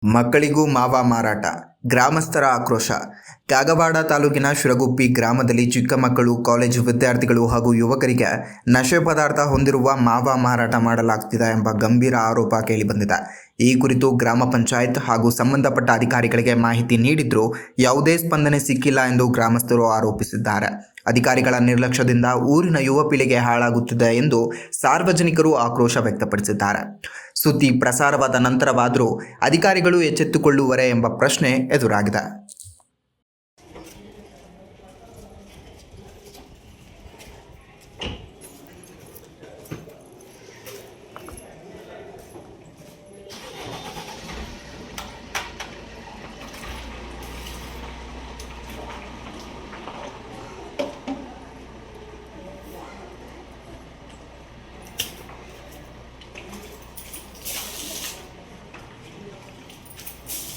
ಮಕ್ಕಳಿಗೂ ಮಾವ ಮಾರಾಟ, ಗ್ರಾಮಸ್ಥರ ಆಕ್ರೋಶ. ಕಾಗವಾಡ ತಾಲೂಕಿನ ಶಿರಗುಪ್ಪಿ ಗ್ರಾಮದಲ್ಲಿ ಚಿಕ್ಕ ಮಕ್ಕಳು, ಕಾಲೇಜು ವಿದ್ಯಾರ್ಥಿಗಳು ಹಾಗೂ ಯುವಕರಿಗೆ ನಶೆ ಪದಾರ್ಥ ಹೊಂದಿರುವ ಮಾವ ಮಾರಾಟ ಮಾಡಲಾಗುತ್ತಿದೆ ಎಂಬ ಗಂಭೀರ ಆರೋಪ ಕೇಳಿಬಂದಿದೆ. ಈ ಕುರಿತು ಗ್ರಾಮ ಪಂಚಾಯತ್ ಹಾಗೂ ಸಂಬಂಧಪಟ್ಟ ಅಧಿಕಾರಿಗಳಿಗೆ ಮಾಹಿತಿ ನೀಡಿದ್ರೂ ಯಾವುದೇ ಸ್ಪಂದನೆ ಸಿಕ್ಕಿಲ್ಲ ಎಂದು ಗ್ರಾಮಸ್ಥರು ಆರೋಪಿಸಿದ್ದಾರೆ. ಅಧಿಕಾರಿಗಳ ನಿರ್ಲಕ್ಷ್ಯದಿಂದ ಊರಿನ ಯುವ ಪೀಳಿಗೆ ಹಾಳಾಗುತ್ತಿದೆ ಎಂದು ಸಾರ್ವಜನಿಕರು ಆಕ್ರೋಶ ವ್ಯಕ್ತಪಡಿಸಿದ್ದಾರೆ. ಸುದ್ದಿ ಪ್ರಸಾರವಾದ ನಂತರವಾದರೂ ಅಧಿಕಾರಿಗಳು ಎಚ್ಚೆತ್ತುಕೊಳ್ಳುವರೇ ಎಂಬ ಪ್ರಶ್ನೆ ಎದುರಾಗಿದೆ.